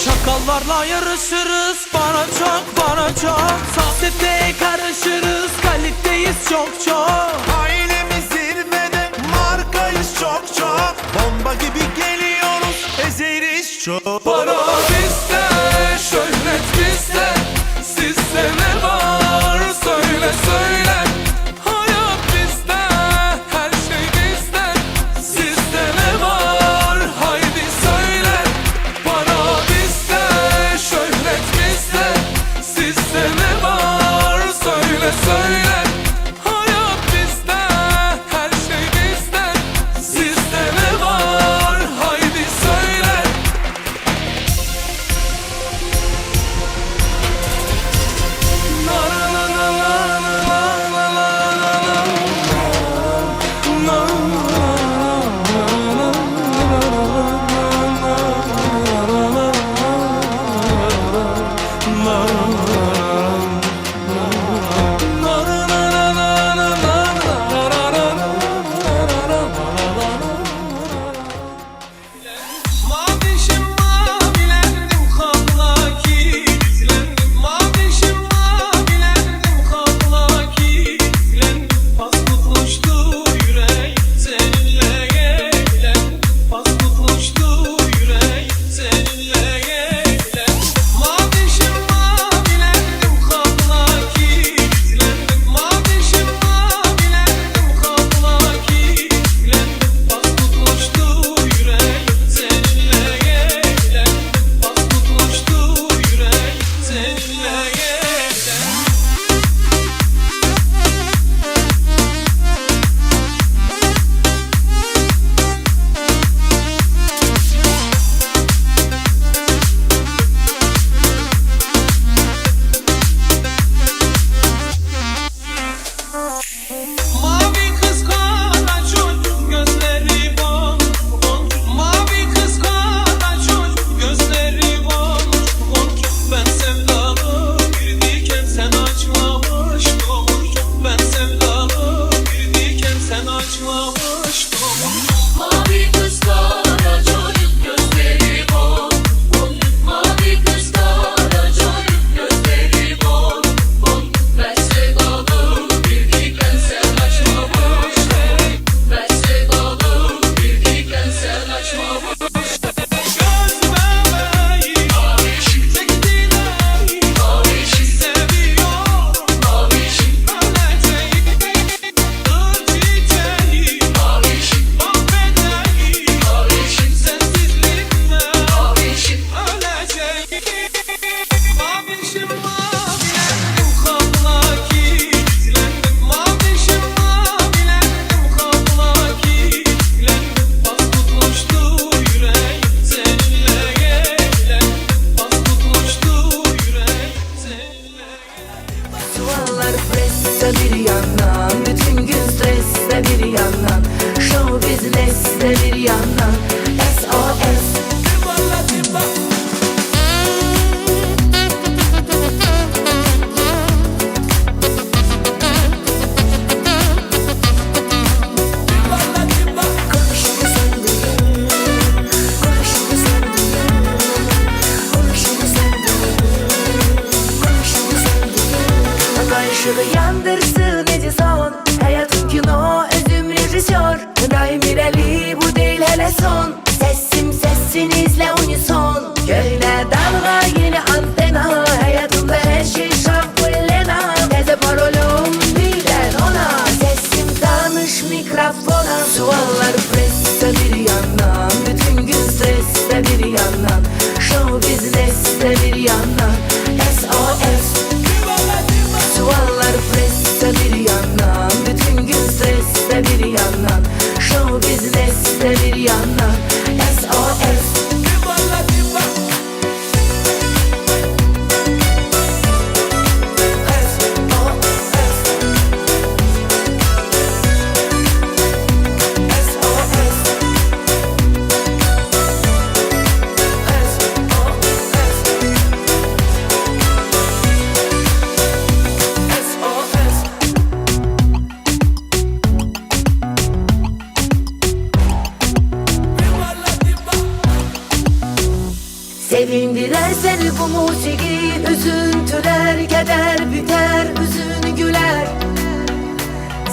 Çakallarla yarışırız, bana çok bana çok. Sohbete karışırız, kaliteyiz çok çok. Ailemiz zirvede, markayız çok çok. Bomba gibi geliyoruz, ezeriz çok. Para bizde, şöhret bizde. Sizde ne var söyle söyle. Hayat bizde, her şey bizde. Sizde ne var haydi söyle. Para bizde, şöhret bizde. Sizde ne var söyle söyle. Hayat bizde, her şey bizde. Sizde ne var haydi söyle. Sevindirer seni bu musiki, üzüntüler keder büter, üzün güler.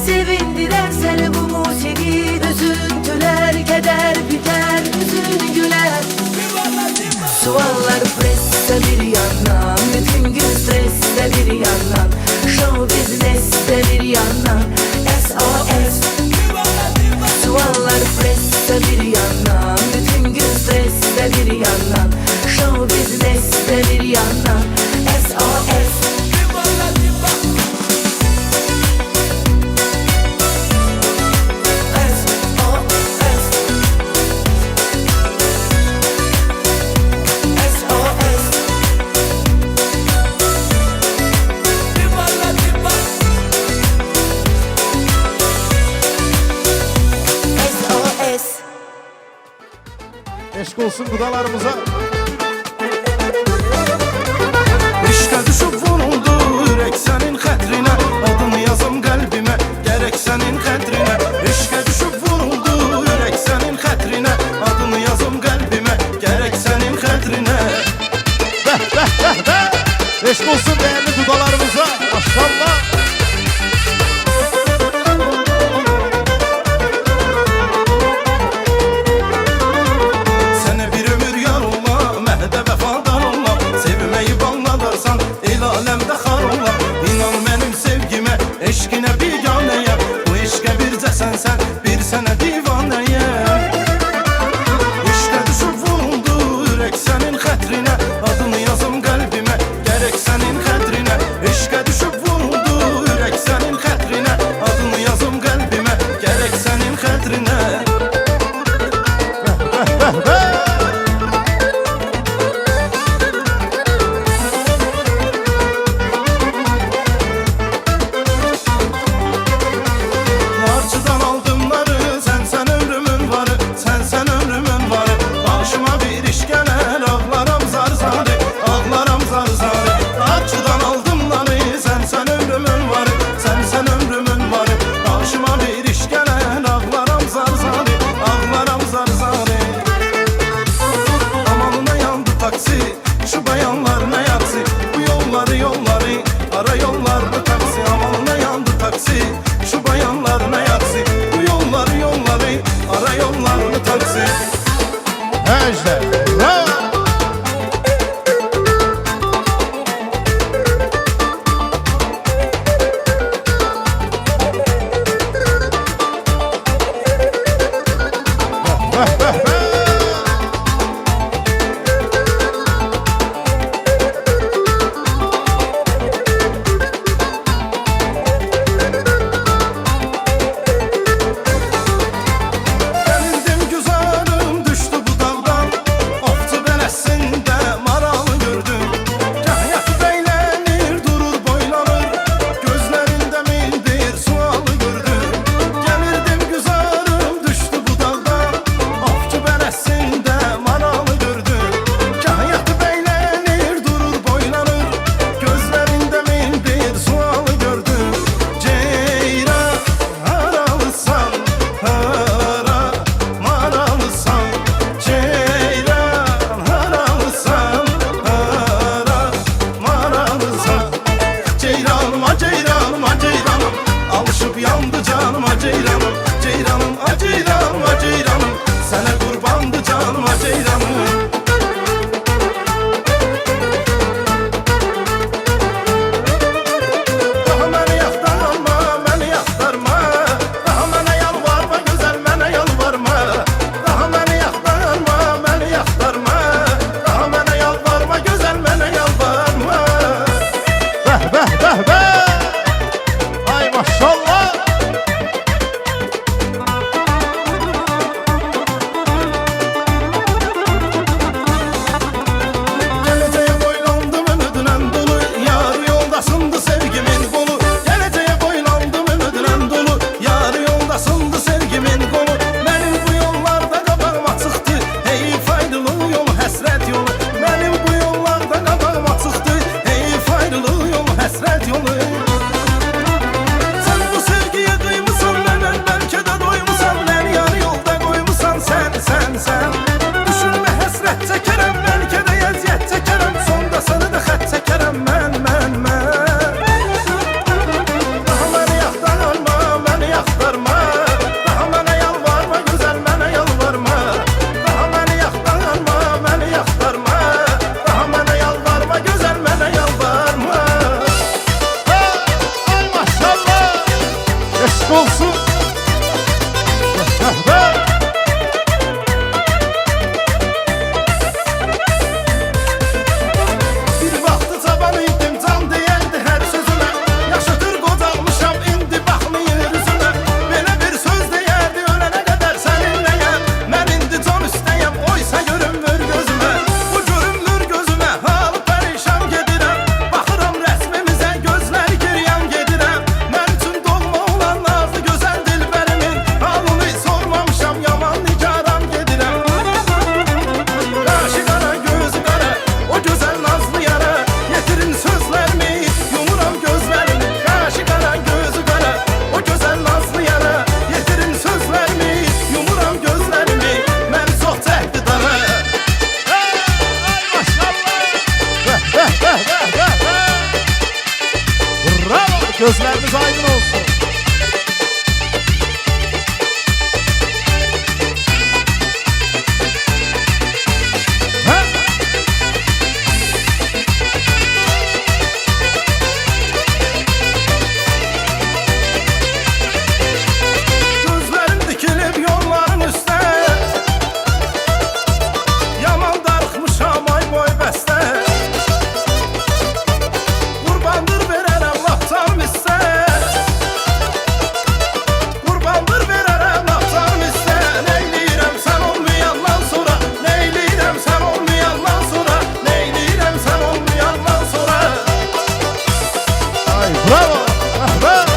Sevindirer seni bu musiki, üzüntüler keder büter, üzün güler. Suallar presse bir yandan, bütün gün stresse bir yandan, show business'te bir yandan, SOS. Suallar presse bir yandan, bütün gün stresse bir yandan, show business'te bir yandan, SOS. Eşk olsun gıdalarımıza. İşte düşüp vuruldu yürek senin xətrine, adını yazım kalbime gerek senin xətrine. İşte düşüp vuruldu yürek senin xətrine, adını yazım kalbime gerek senin xətrine. Eşk olsun değerli gıdalarımıza. Maşallah. Sene bir ömür yar ola, mehde vefadan ola, sevmeyi bağladarsan el alemde xar ola. İnan benim sevgime, eşkine bir yaneye, bu eşke birce sen, bir sene divaneye. İşte düşüp vuruldu yürek senin xətrine, adını yazım kalbime gerek senin xətrine. İşte düşüp vuruldu yürek senin xətrine, adını yazım kalbime gerek senin xətrine. Harçıdan aldımları, sen ömrümün varı, sen ömrümün varı. Başıma bir iş gelir, ağlarım zar zarı, ağlarım zar zarı. Harçıdan aldımları, sen ömrümün varı, sen ömrümün varı. Başıma bir iş gelir, ağlarım zar zarı, ağlarım zar zarı. Amanına yandı taksi, şu bayanlar ne yapsın? Bu yolları, ara yollarda taksi. Amanına yandı taksi, şu bayanlar ne yapsın? Bu yolları, ara yollarda taksi. Ejder. Ha! gözleriniz aydın olsun. Gözlerim dikilib yolların üstə Yaman darıxmışam ay boy bəstə Qurbandır verərəm lap canım istə Qurbandır verərəm lap canım istə Neyləyirəm sən olmayandan sonra Neyləyirəm sən olmayandan sonra Neyləyirəm sən olmayandan sonra Ay bravo. Bravo.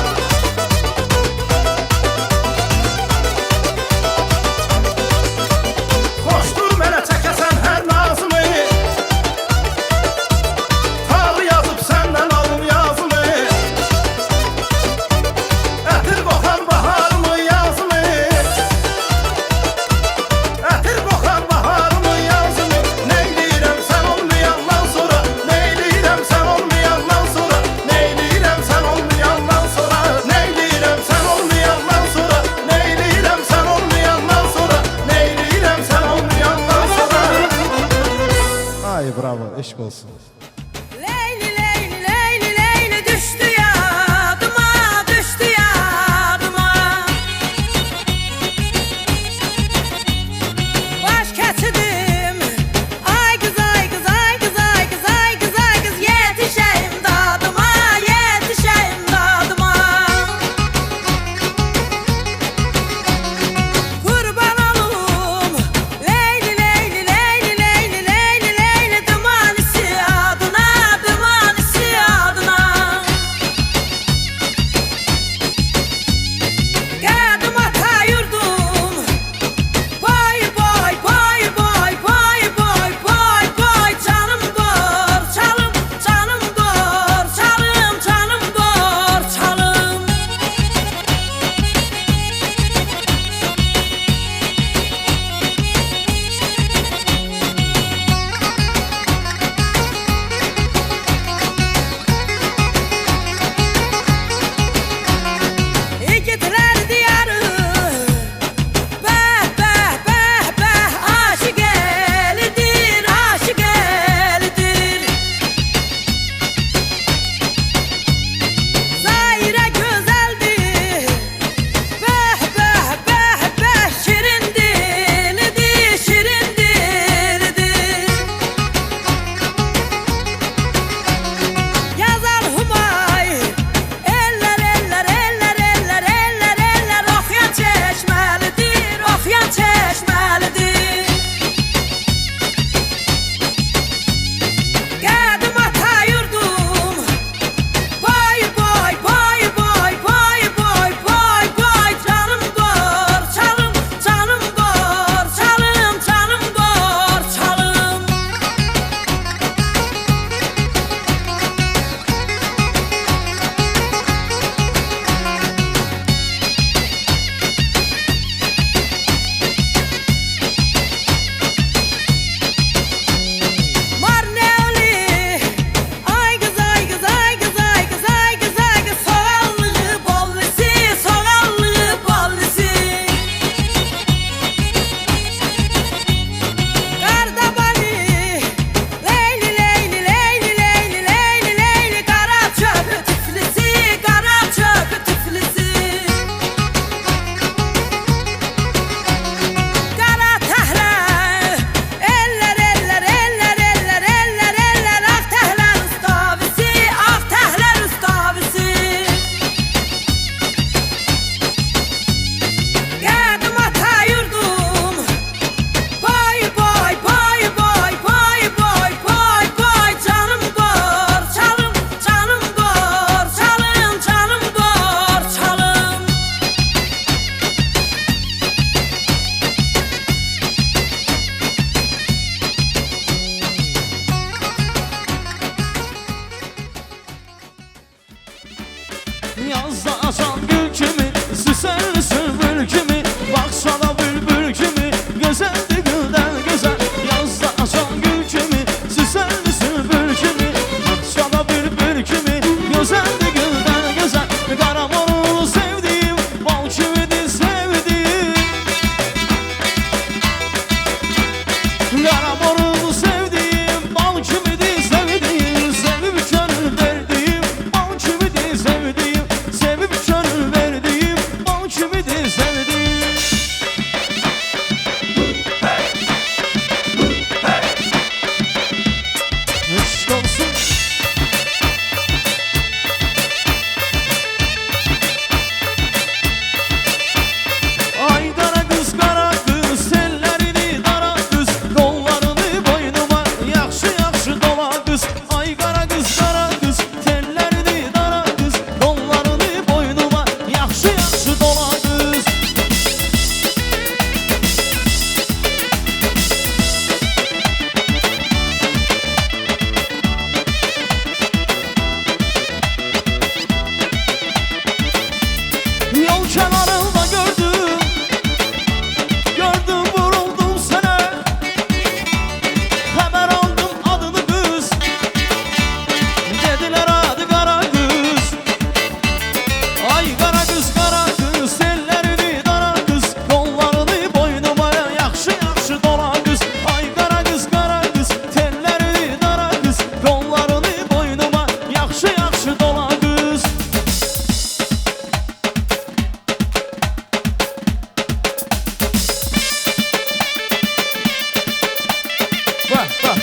Xoşdur mənə çəkəsən hər nazımı Tanrı yazıb səndən alım yazımı Ətir qoxan baharımı yazımı Ətir qoxan baharımı yazımı Neyləyirəm sən olmayandan sonra Neyləyirəm sən olmayandan sonra Neyləyirəm sən olmayandan sonra Neyləyirəm sən olmayandan sonra Neyləyirəm sən olmayandan sonra Neyləyirəm sən olmayandan sonra Ay bravo, eşk olsun. Leyli leyli leyli leyli düştü yadıma, düştü yadıma. Baş keçidim, ay kız ay kız ay kız ay kız ay kız ay kız yetişeyim dadıma, yetişeyim dadıma. Kurban olum, leyli leyli leyli leyli leyli leyli dumanisi yaxşı dola qız. Ay qara qız, qara qız, tellərini dara qız, qollarını boynuma yaxşı yaxşı dola qız. Yol kenarında gördüm, gördüm vuruldum sənə. Xəbər aldım adını qız, dedilər adı qara qız. Ay qara qız, qara qız, tellərini dara qız, qollarını boynuma yaxşı yaxşı dola qız. Ay qara qız, qara qız, tellərini dara qız, qollarını boynuma yaxşı yaxşı dola qız. Vah vah.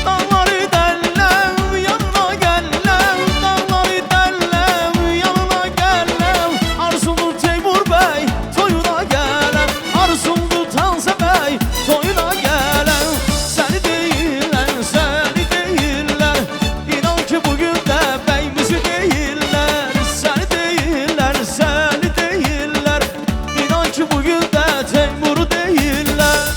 Dağları dəlləv, yanına gəlləv, dağları dəlləv, yanına gəlləv. Arzumdur Teymur bəy, toyuna gələm, arzumdur Tansə bəy, toyuna gələm. Səni deyirlər, səni deyirlər, inan ki bugün də bəyimizi deyirlər. Səni deyirlər, səni deyirlər, inan ki bugün də Teymuru deyirlər.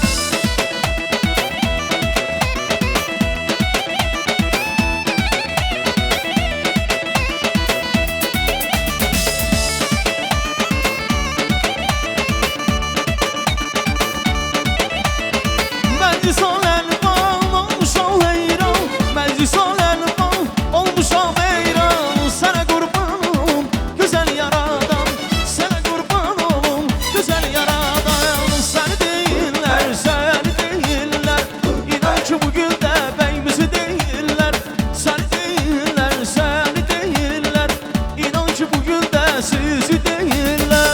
Məclis əlvan, olmuşam heyran, məclis əlvan, olmuşam heyran. Sənə qurban olum, gözəl yaradan, sənə qurban olum, gözəl yaradan. Səni deyirlər, səni deyirlər, inan ki bugün də bəyimizi deyirlər. Səni deyirlər, səni deyirlər, inan ki bugün də sizi deyirlər.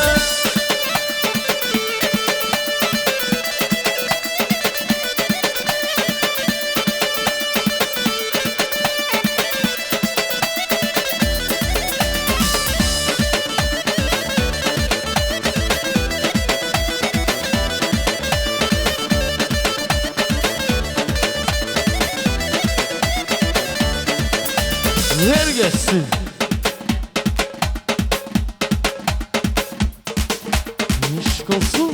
Ver geçsin. Aşk olsun.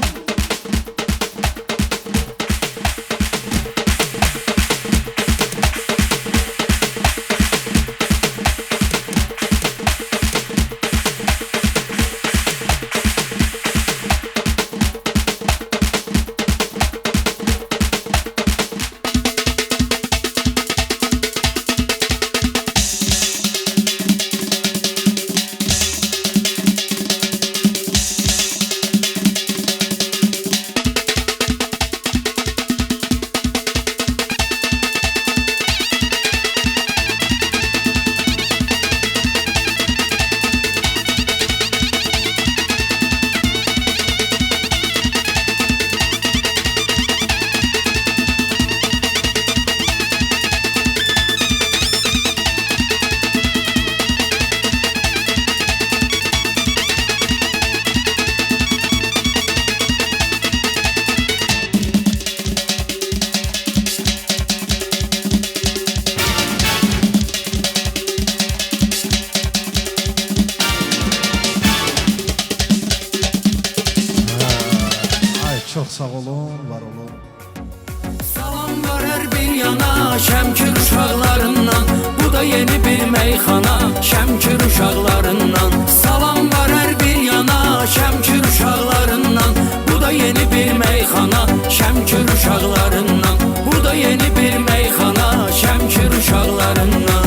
Çok sağ olun, var olun. Salam var hər bir yana Şəmkir uşaqlarından. Bu da yeni bir meyxana Şəmkir uşaqlarından. Salam var hər bir yana Şəmkir uşaqlarından. Bu da yeni bir meyxana Şəmkir uşaqlarından. Bu da yeni bir meyxana Şəmkir uşaqlarından.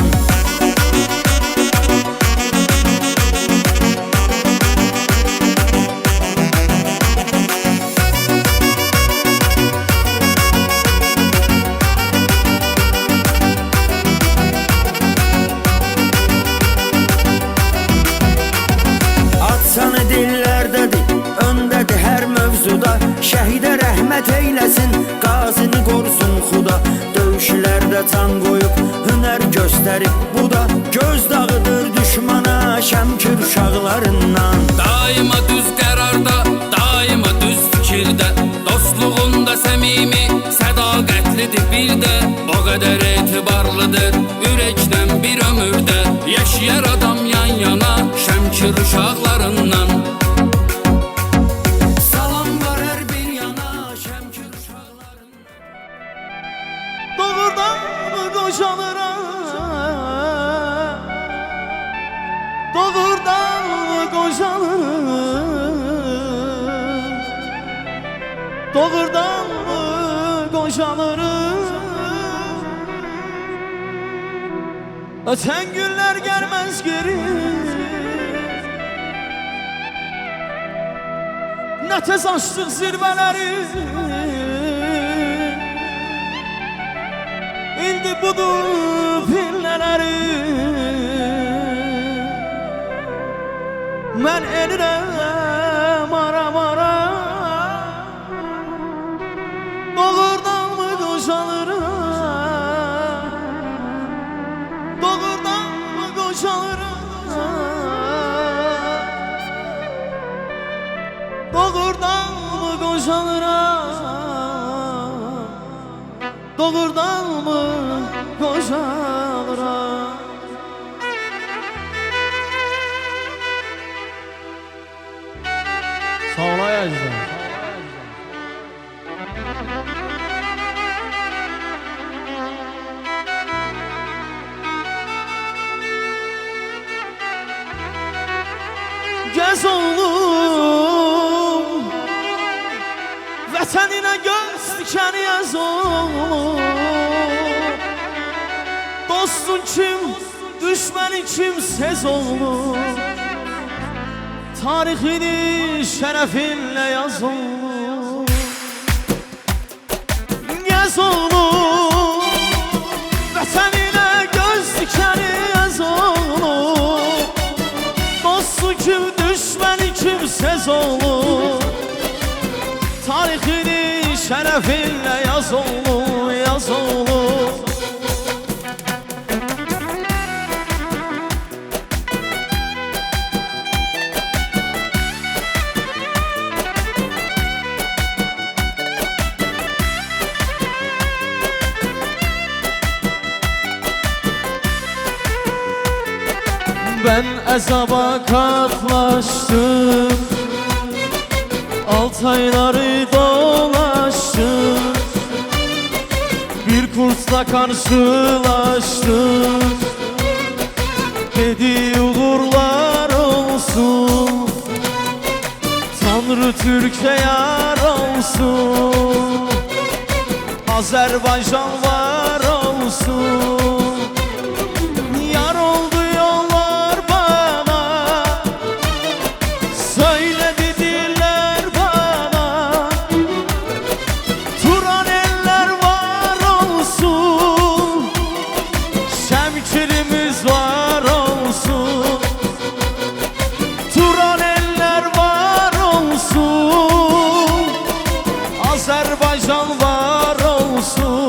də can qoyub hünər göstərib. Bu da göz dağıdır düşmana Şəmkir uşaqlarından. Daima düz qərarda, daima düz fikirdə, dostluğunda səmimi, sədaqətlidir bir də. O qədər etibarlıdır ürəkdən bir ömürdə, yaşayar adam yan yana Şəmkir uşaqlarından. Salam var hər bir yana Şəmkir uşaqlarından. Doğrudan mı qoşalıram? Doğrudan mı qoşalırım? Doğrudan mı qoşalırım? Öten günler gelmez geri. Ne tez açtık zirveleri. İndi budur pillələri. Mən elirəm ara-mara. Doğrudan mı qoşalırım? Doğrudan mı qoşalırım? Doğrudan mı qoşalırım? Doğrudan mı qoşalıram? Sağ ol Ayazda. Gəz oğlum, vətəninə göz dikən yaz oğlum. Dostun kim, düşməni kimsəz oğlum. Tarixini şərəfinlə yaz oğlum. Gəz oğlum, vətəninə göz dikən yaz oğlum. Dostun kim, düşməni kimsəz oğlum. Tarixini şərəfinlə yaz oğlum, yaz oğlum. Ben əzaba katlaşdım, 6 ayları dolaştım. Bir kursla karşılaştık, dedi uğurlar olsun. Tanrı Türkiye yar olsun, Azerbaycan var olsun. Yar oldu yollar bana, söyledi diller bana. Turan eller var olsun, Şəmkirimiz var olsun. Turan eller var olsun, Azerbaycan var olsun.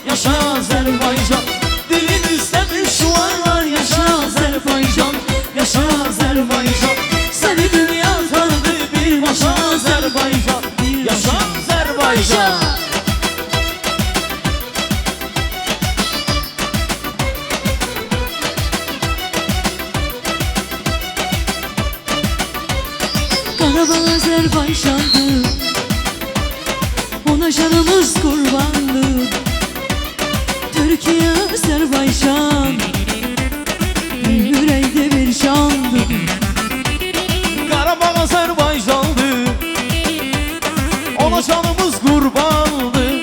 yaşa Azerbaycan. Dilimizde bir şuarlar, yaşa Azerbaycan, yaşa Azerbaycan. Seni dünya tanıdı bir başa Azerbaycan, yaşa Azerbaycan. Karabağ Azerbaycan'dı, ona canımız kurbandı. Türkiye Azerbaycan, bir yüreğde bir candı. Karabağ Azerbaycan'dı, ona canımız kurbandı.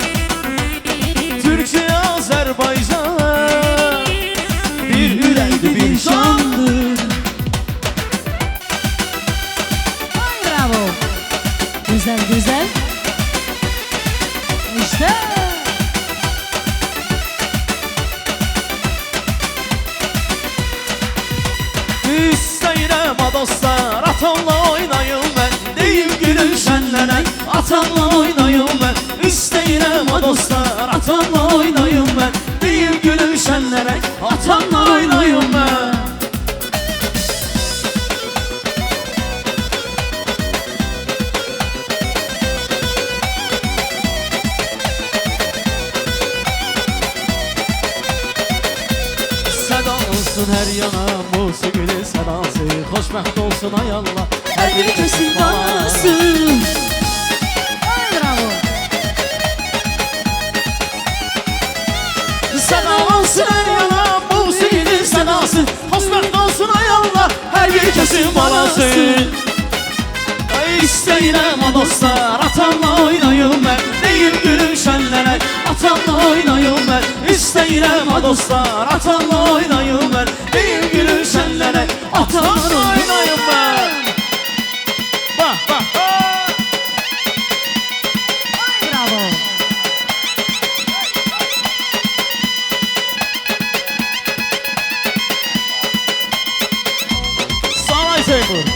Türkiye Azerbaycan, bir yürekli bir candı. Ay bravo. Güzel güzel. İşte. İstəyirəm dostlar, atamla oynayım mən. Deyim gülüşənlərə, atamla oynayım mən. İstəyirəm dostlar, atamla oynayım mən. Deyim gülüşənlərə, atamla oynayım mən. Səda olsun hər yana, musiqinin sədası. Xoşbəxt olsun ay Allah, hər bir kəsin balası. Ay bravo. Səda olsun hər yana, musiqinin sədası. Xoşbəxt olsun ay Allah, hər bir kəsin balası. İstəyirəm dostlar, atamla oynayım mən. Deyim gülüşənlərə, atamla oynayım mən. İstəyirəm dostlar, atamla oynayım mən. Deyim gülüşənlərə, atamla oynayım mən. Bak bak bak. Ay bravo. Sağ ol Seymur.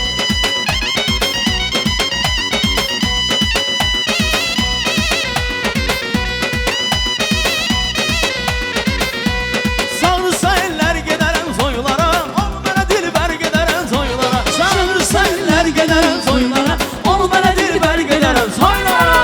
Çağırsa eller gedərəm toylara, ol mənə dilbər gedərəm toylara. Çağırsa eller gedərəm toylara, ol mənə dilbər gedərəm toylara.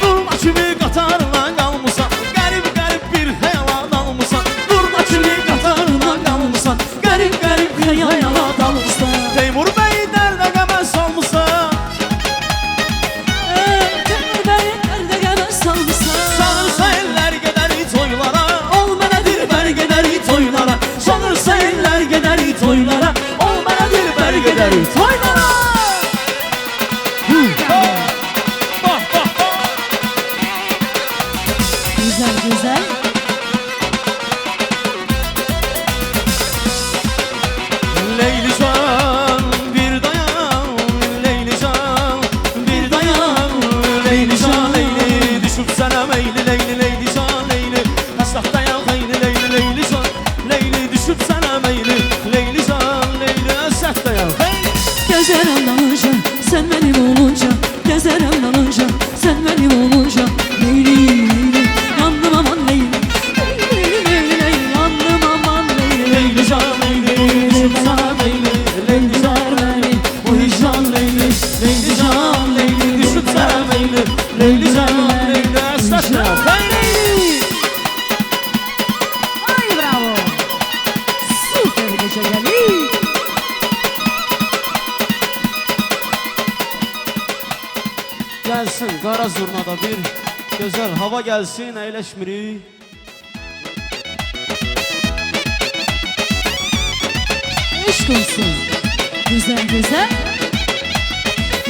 Durma kimi qatarla qalmısan, qərib qərib bir xəyala dalmısan. Durma kimi qatarla qalmısan, qərib qərib xəyala dalmısan. Teymur bəy dərdə qəmə salmısan. Temur Bey nerede gelmez salmışsan. Çağırsa eller gedərik toylara, ol mənə dilbər gedərik toylara. Çağırsa eller gedərik toylara, ol mənə dilbər gedərik toylara. Bak bak bak. Güzel güzel. Leylican bir dayan, Leylican bir dayan. Leylican Leyli düşüp sana meyli, Leyli Leylican Leyli taslak dayan Leyli Leyli Leylican Leyli düşüp sana meyli, Leylican Leyli esat dayan Leyli. Gezer anlanınca sen benim olunca. Gezer anlanınca sen benim olunca. Leyli Leyli yandım aman Leyli. Leyli Leyli Leyli yandım aman Leyli. Leylican Leyli düşüp sana meyli, Leylican Leyli bu hicran Leyli. Leylican Leyli düşüp sana meyli, Leylican Leyli esat dayan Leyli. Ay bravo. Süper gece geldi. Gelsin qara zurnada bir gözəl hava gəlsin, əyləşmirik. Aşk olsun. Güzel güzel.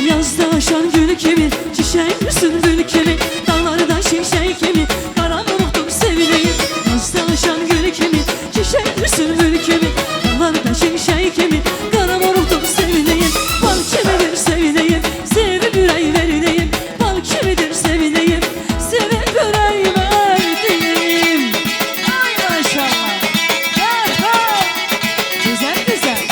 Yazda aşan gül kimi, çiçek misin gül kimi, dağlarda şişe kimi, karanlıktım sevileyim. Yazda aşan gül kimi, çiçek misin gül kimi, dağlarda şişe kimi, karanlıktım sevileyim. Bal kimidir sevileyim, sevip yüreği verileyim. Bal kimidir sevileyim, sevip yüreği verdiğim. Ay maşallah. Hey hey. Güzel güzel.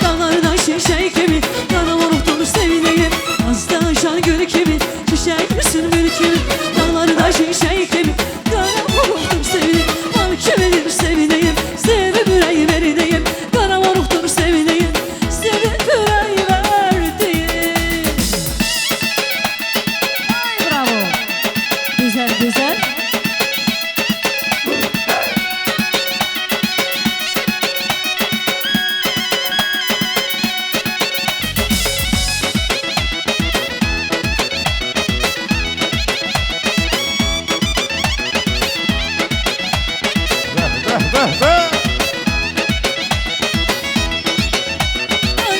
Dağlarda şişek gibi Kara vuruktur sevineyim Azda aşan gül gibi Çiçek misin gül gibi Dağlarda şişek gibi Kara vuruktur sevineyim Mal kimidir sevineyim Sevip yüreği verideyim Kara vuruktur sevineyim Sevip yüreği verideyim. Ay bravo. Güzel güzel.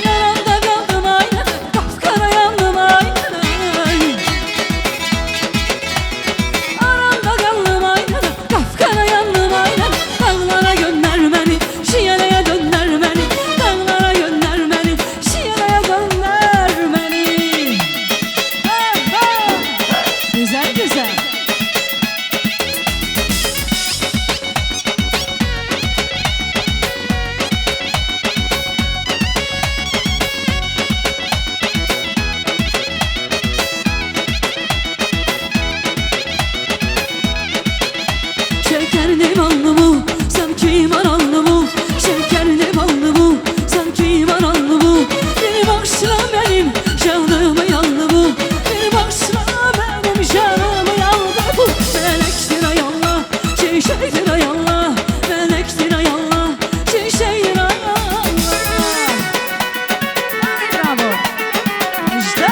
Yaramda kaldım aynen Kafkara yandım aynen Aramda kaldım aynen Kafkara yandım aynen Dağlara gönder beni Şiyeleye dönder beni Dağlara gönder beni Şiyeleye dönder beni. Güzel güzel. Şekerli ballı bu, sanki marallı bu. Şekerli ballı bu, sanki marallı bu. Bir başla benim canımı yandı bu. Bir başla benim canımı yandı bu. Melektir ay Allah, çiçektir ay Allah. Melektir ay Allah, çiçektir ay Allah. Bravo. İşte.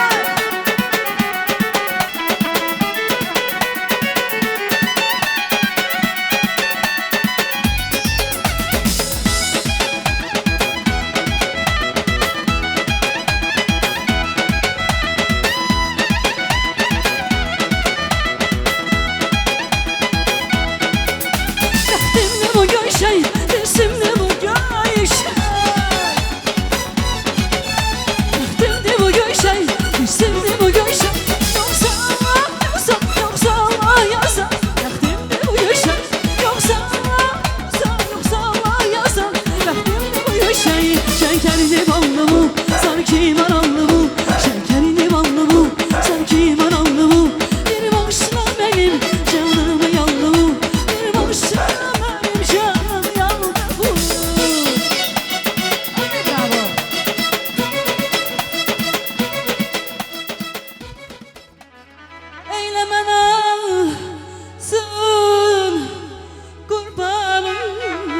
Resimli bu göyşey, resimli bu göyşey. Resimli bu göyşey, resimli bu göyşey. Yoksa Allah, yoksa Allah yazar. Resimli bu göyşey, yoksa Allah yazar. Resimli bu göyşey, şekerli ballı bu, sanki marallı bu. Şekerli ballı bu, sanki marallı bu. Bir başla benim canımı yandı bu. Bir başla benim canımı yandı bu. Hadi bravo. Eyleme nazın kurbanım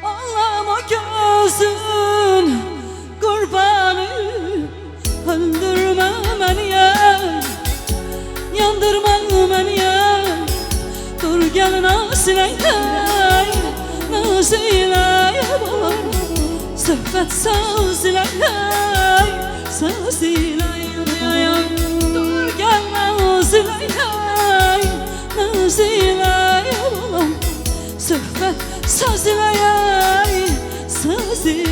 Ağlama gözün kurbanım Öldürme beni ya Yandırma beni ya Dur gel Nazile Nazile Söhbet söz ile Söz ile Dur gel Nazile Nazile Söhbet söz ile Söz ile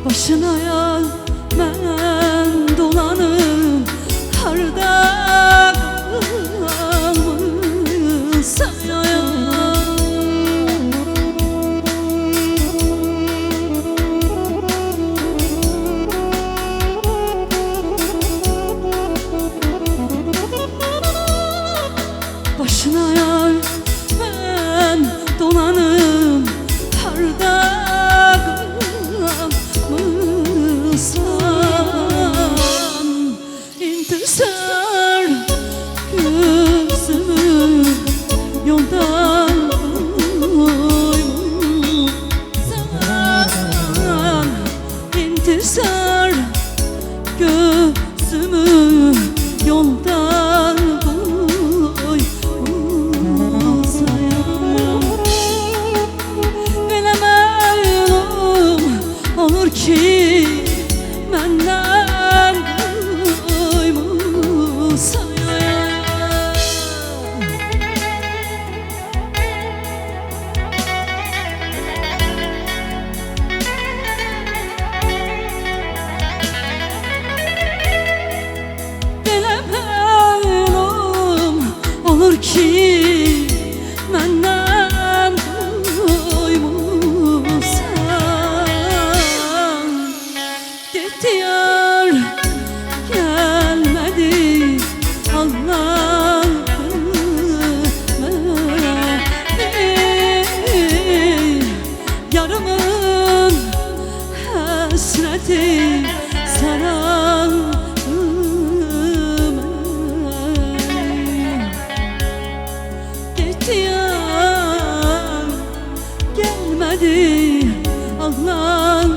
Başına ya ben dolanım Harda kalmışsan ya Başına ya ben dolanım Harda kalmışsan olur ki məndən doymusan? Belə məlum olur ki məndən doymusan. Getdi yar, gəlmədi Allah'ım. Yarımın həsrəti saraldım. Getdi yar, gelmedi Allah'ım.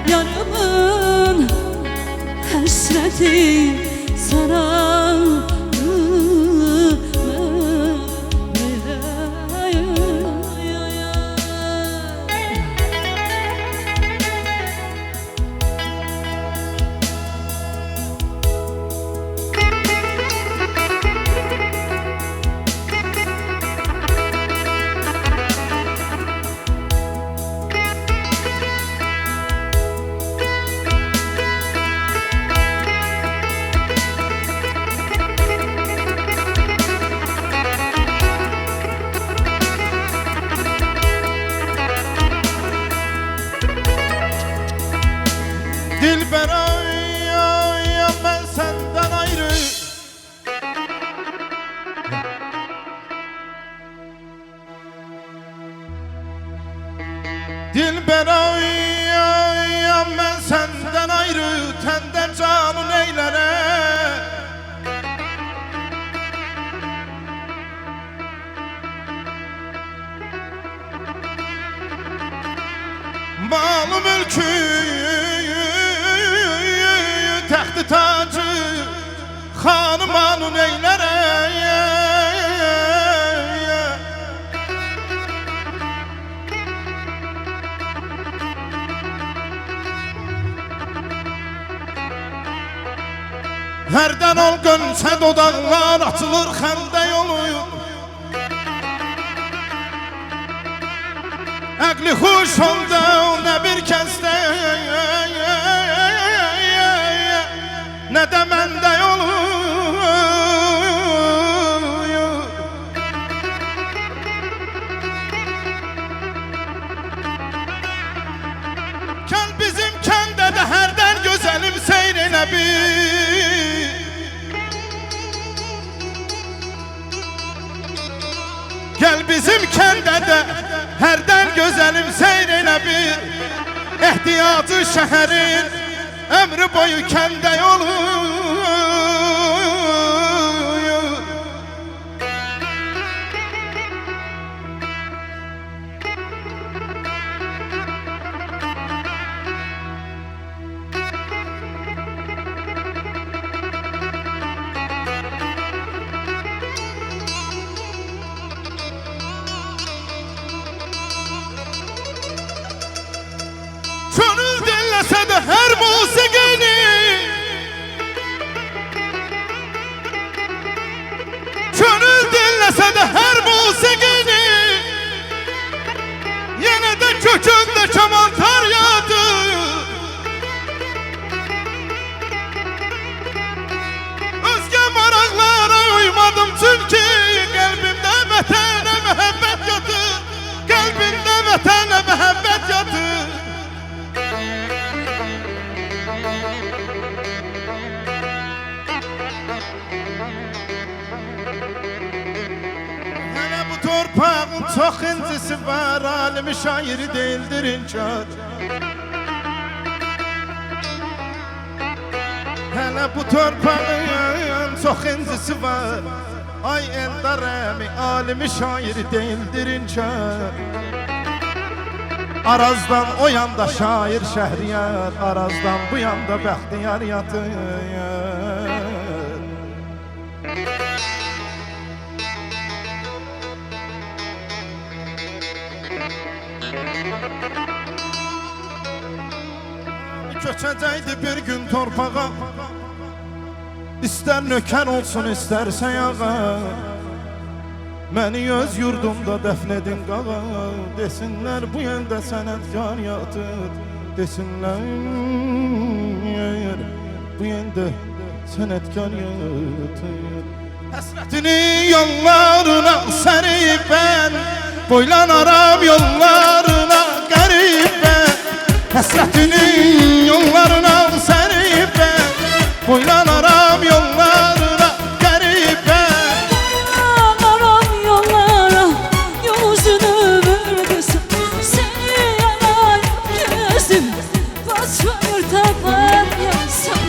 Yarımın hasreti saraldım. Dilber ay ben senden ayrı. Dilber ay ben senden ayrı, tenden canın eylere. Malı mülkü taxtı tacı xanım anın eylere. Hərdən olqun sən dodaqlar açılır xəndə yolu. Əqli xuş oldu nə bir kəsdə, nə də məndə yolu. Gəl bizim kəndə də hərdən gözəlim seyr elə bir. Gəl bizim kəndə də hərdən gözəlim seyr elə bir. Ehtiyacı şəhərin ömrü boyu kəndə yolu. Gönül dinləsə də hər musiqini, gönül dinləsə də hər musiqini, yenə də kökündə kaman taryadı. Özgə maraqlara uymadım çünki qəlbimdə vətənə məhəbbət yatır. Qəlbimdə vətənə məhəbbət yatır. Hələ bu torpağın çox incisi var, alimi şairi değildir inkar. Hələ bu torpağın çox incisi var, ay Eldar əmi, alimi şairi değildir inkar. Arazdan o yanda şair Şəhriyar, Arazdan bu yanda Bəxtiyar yatır. Köçəcəkdi bir gün torpağa, İstər nökər olsun, istərsə yağa. Məni öz yurdumda dəfn edin qağa. Desinlər bu yəndə sənətkar yatır. Desinlər bu yəndə sənətkar yatır. Həsrətinin yollarına sərib mən, boylanaram yollarına qərib mən. Həsrətinin yollarına sərib mən, boylanaram yollarına qərib mən. Boylanaram yollara, yol uzun ömür qısa. Səni yarayıb gözüm, başlayır tapar yansam.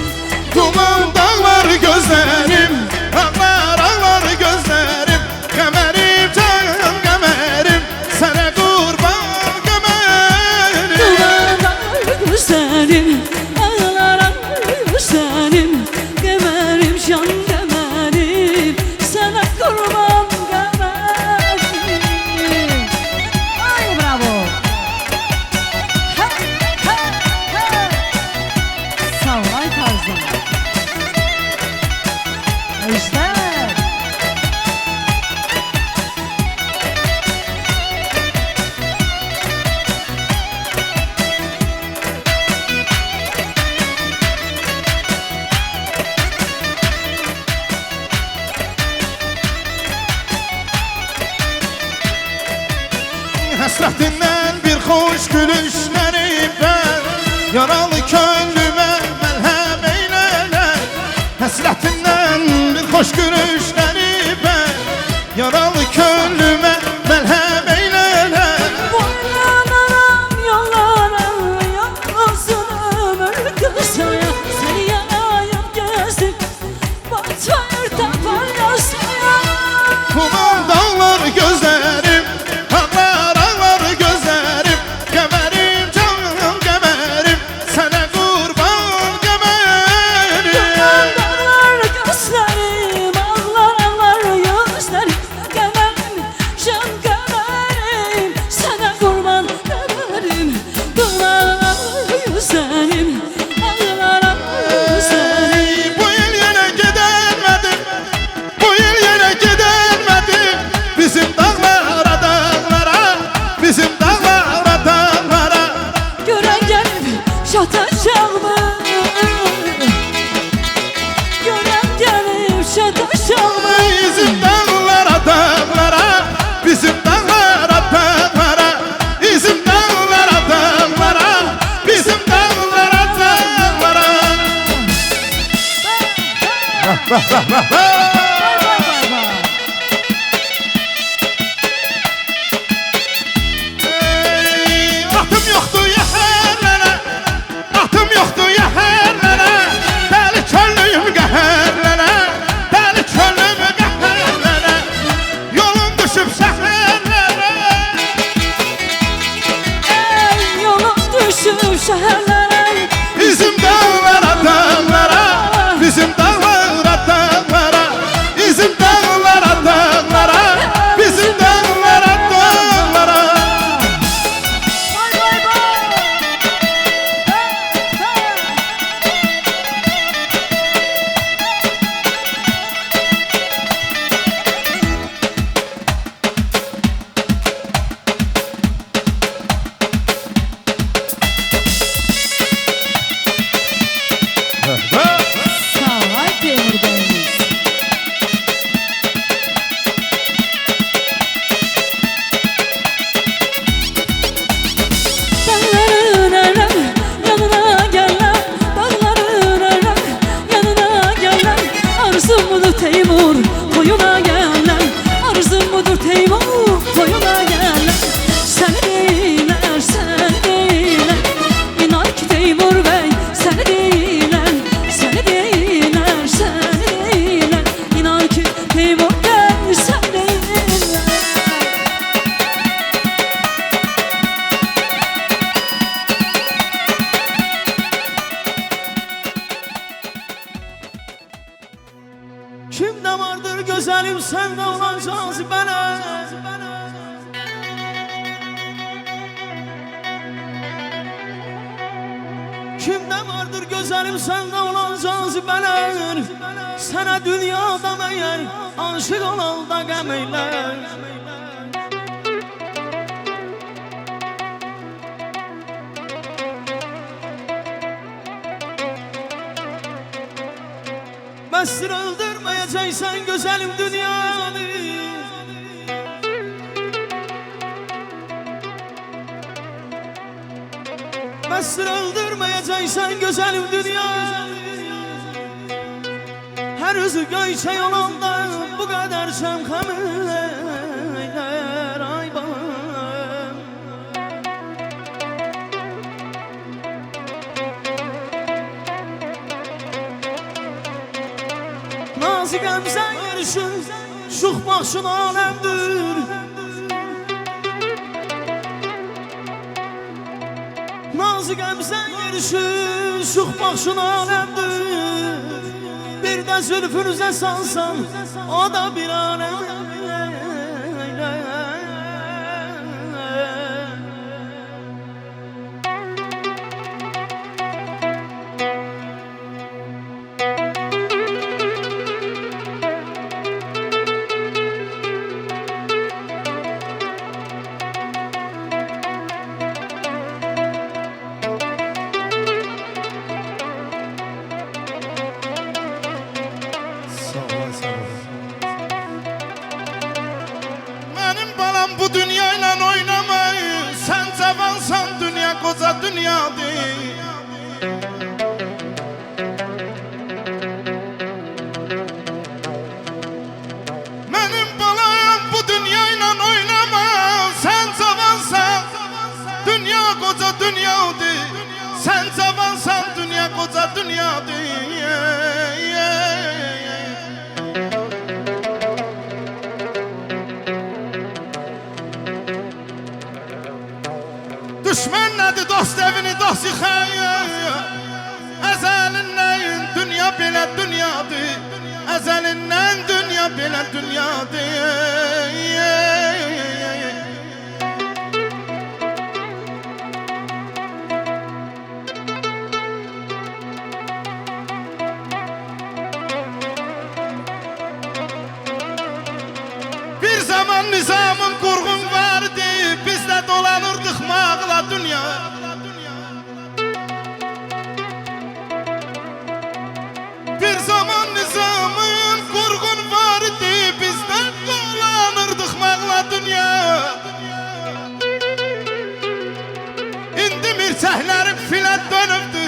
Duman dağlar gözlərim, ağlar ağlar gözlərim. Qəmərim canım qəmərim, sənə qurban qəmərim. Dumanlar gözlərim, ağlar gözlərim. Qəmərim can qəmərim, sənə qurban qəmərim. Ay bravo. Ha, ha, ha. Sağ ol ay tarzım. İşte. Həsrətindən bir xoş gülüşlərim mən, yaralı könlümə məlhəm eylələr. Həsrətindən bir xoş gülüşlərim mən, yaralı könlümə məlhəm eylələr. Boylanaram yollara, yalnızın ömür kısaya. Seni yarayıp gezdim, batmayır tapar yasaya. Kuman dağlar gözlərim, ağlar ağlar gözlərim. Qəmərim canım qəmərim, sənə qurban qəmərim. Dumanlar gözlerim, Kimde vardır güzelim sende olan cazibeler? Sana dünyada meğer aşık olan da gəm eyler. Mesir öldürmeyeceksen güzelim dünyanı. Mesir öldürmeyeceksen güzelim dünyayı. Her yüzü göyçek olanda bu kadar şemkam eyler ay bana. Nazik emsen yarışın, şux baxşın alemdir. Nazik emsen yarışın, şux baxşın alemdir. Bir de zülfünüze salsam, o da bir alem. Benim balam bu dünyayla oynamayı. Sen cavansan dünya koca dünyadır. Benim balam bu dünyayla oynama. Sen cavansan dünya koca dünyadır. Sen cavansan dünya koca dünyadır. Düşman nədir, dost evini dost yıxayır. Əzəlindən dünya belə dünyadır. Əzəlindən dünya belə dünyadır. Bir zaman nizamın qurğun vardı. Biz də dolanırdıq mağla dünya. Bir zaman nizamın qurğun vardı. Biz də dolanırdıq mağla dünya. İndi mirçəklərim filə dönübdü.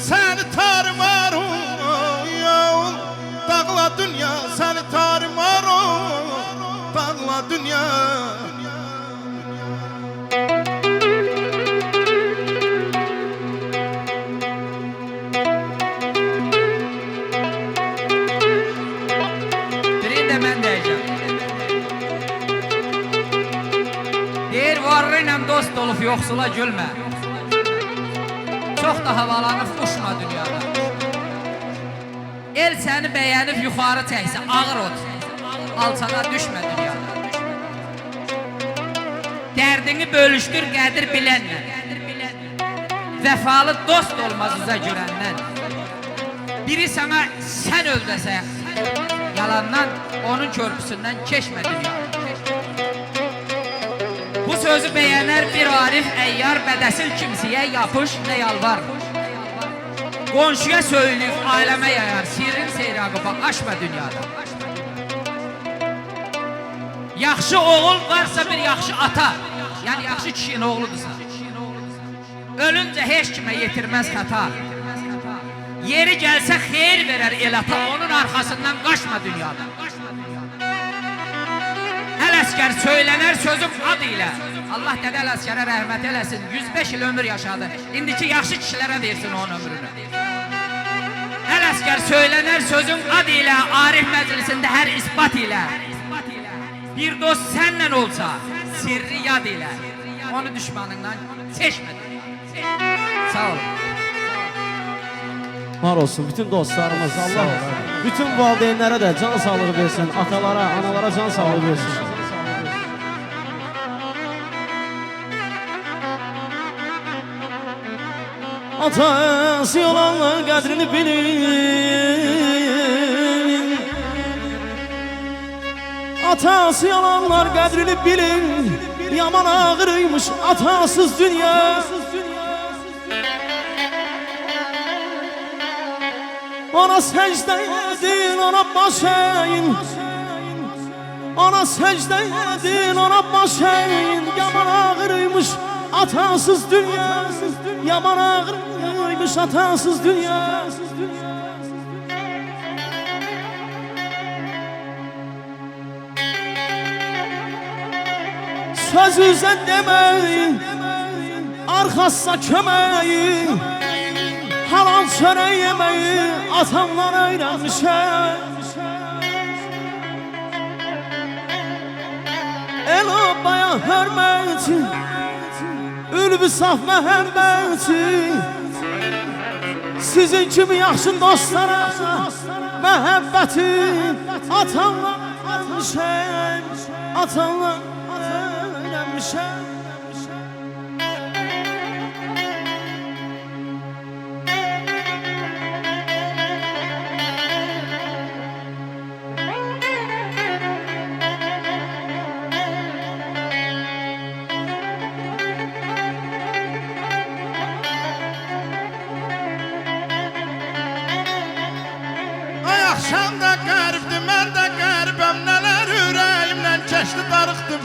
Səni tarımarım dağla dünya. Səni tarımarım dağla dünya. Birini de ben diyeceğim. Deyir varlıyla dost olup yoxsula gülme. Çok da havalanıp uçma dünyada. El seni beğenip yukarı çəksə ağır ot. Alçağa düşme dünyada. Dərdini bölüşdür qədir bilənlə. Vəfalı dost olmaz üzə görəndən. Biri sana sen öl desə, yalandan onun körpüsündən keçmə dünyada. Bu sözü beğenər bir arif əyyar, bədəsil kimsəyə yapış nə yalvar. Qonşuya söyləyib aləmə yayar, sirrin seyraqıba aşma dünyada. Yaxşı oğul varsa bir yaxşı ata, yani yaxşı kişinin oğludursa, ölünce heç kimə yetirməz xəta. Yeri gəlsə xeyir verər el ata, onun arxasından qaçma dünyada. Əl-əskər söylənər sözüm ad ilə. Allah dədə əl-əskərə rəhmət eləsin, 105 il ömür yaşadı. İndiki yaxşı kişilərə versin onun ömrünü. Əl-əskər söylənər sözüm ad ilə, Arif məclisində hər isbat ilə. Bir dost sənlə olsa, sirri yad ilə. Onu düşmanından seçmədi. Sağ olun. Var olsun bütün dostlarımız, Allah bütün valideynlərə də can sağlığı versin, atalara, analara can sağlığı versin. Atası olanlar qədrini bilin. Atası olanlar qədrini bilin. Yaman ağırıymış atasız dünya. Ona secde edin, ona baş eğin. Ona secde edin, ona baş eğin. Yaman ağırıymış atasız dünya. Yaman ağırıymış atasız dünya. Sözüze demeyin, arkasına kömeyin. Halal çörek yemeyi atamdan öğrenmişəm. El obaya hörməti, ülbü saf məhəmməti. Sizin kimi yaxşı dostlara məhəbbəti atamdan öğrenmişəm. Atamdan öğrenmişəm. Axşam da qəribdir, mən də qəribəm. Nələr ürəyimdən keçdi, darıxdım.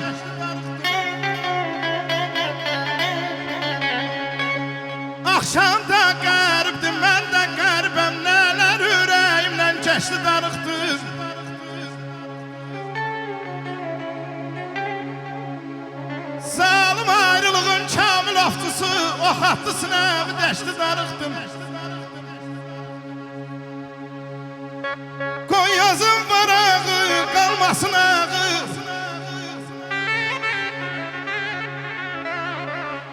Axşam da qəribdir, mən də qəribəm. Nələr ürəyimdən keçdi, darıxdım. Zalım ayrılığın kamil oftusu, o xattı sınağı dəşdi, darıxdım. Koy yazın varağı, kalmasın ağı.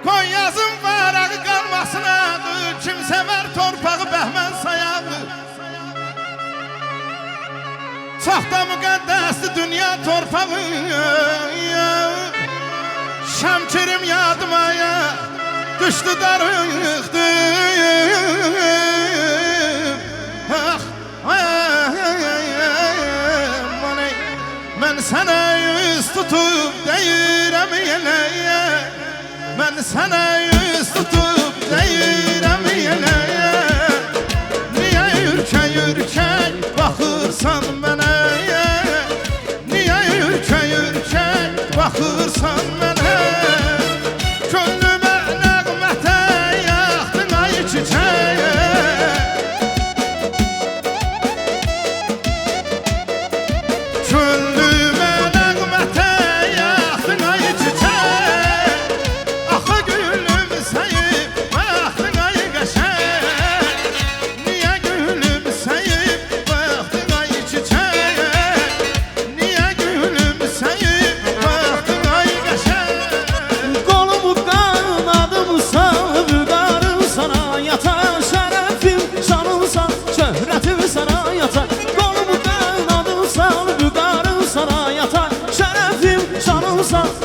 Koy yazın varağı, kalmasın ağı. Kim sever torpağı, bəhmən sayağı. Çox da müqəddəsdir dünya torpağı. Şəmkirim yadıma düşdü, darıxdı. Mən sənə yüz tutub deyirəm yenəyə. Mən sənə yüz tutub deyirəm yenəyə. Niyə ürkək baxırsan mənə? Niyə ürkək baxırsan mənə? Könlümə nəğmətə yaxdın ay çiçəyə.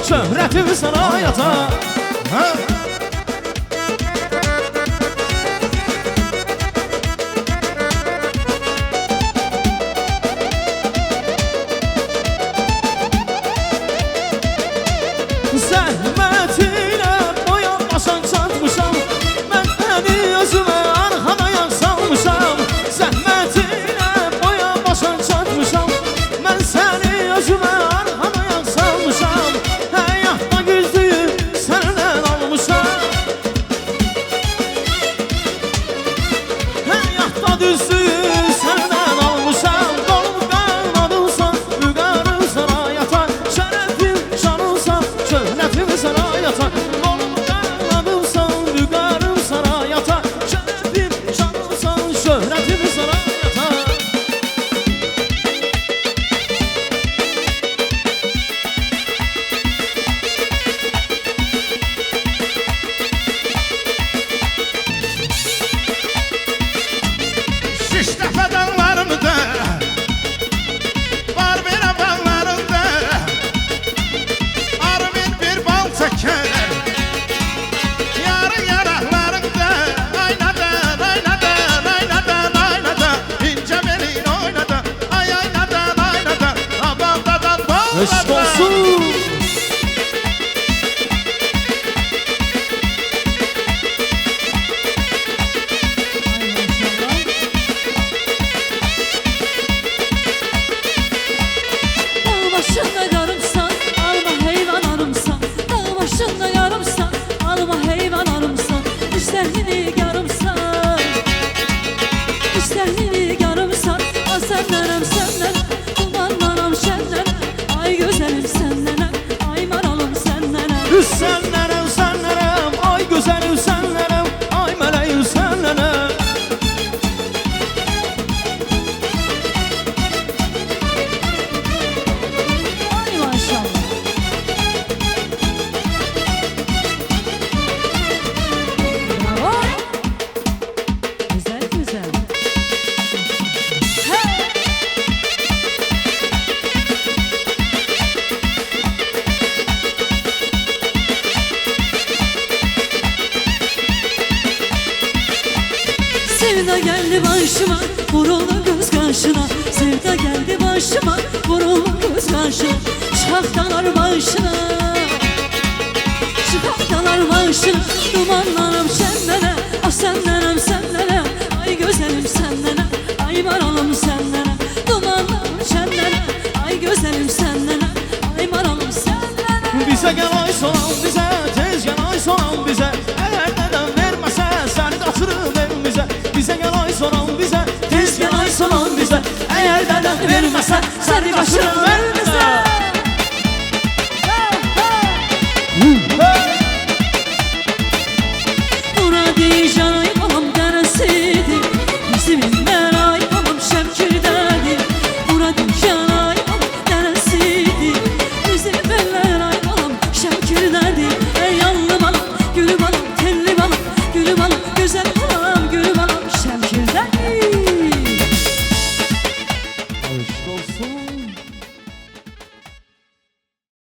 Şöhretim sana yatar. Zəhmətinə boya başan çatmışam. Mən əni özümə arxadaya salmışam. Zəhmətinə boya başan çatmışam. Mən səni özümə arxadaya salmışam. Həyatda güzdüyü səndən almışam. Həyatda düzdüyü səndən almışam. Qolum qanadımsan, vüqarım sana yatar. Şərəfim, şanımsan, şöhrətim sana yatar. Qolum qanadımsan, vüqarım sana yatar. Şərəfim, şanımsan, şöhrətim sana yatar. Şiştəpə dağlarında, Barbera bağlarında arvid bir bal çəkər. Yarın yaraqlarında aynadı olsun. Dağ başında yarımsan, alma heyvan arımsan. Dağ başında yarımsan, alma heyvan arımsan. İşlerini yarımsan, işlerini yarımsan. A senlenem senden, dumanlanam şenden. Ay güzelim senden, ay maralım senden. Senlenem senlenem, ay güzelim senlenem, ay meleğim senlenem. Ay maşallah. Bravo. Güzel güzel. Hey! Sevda geldi başıma, vuruldu göz karşına. Sevda geldi başıma, vuruldu göz karşına. Şahtalar başına, şahtalar başına. Dumanlarım sendene, ah sendenem sendene. Ay güzelim sendene, ay maralım sendene. Dumanlarım sendene, ay güzelim sendene. Ay maralım sendene. Bize gel ay soğan bize, tez gel ay soğan bize. Eğer neden vermese seni kaçırır evimize. Bize gel ay soğan bize, tez gel ay soğan bize. Eğer neden vermese seni kaçırır evimize.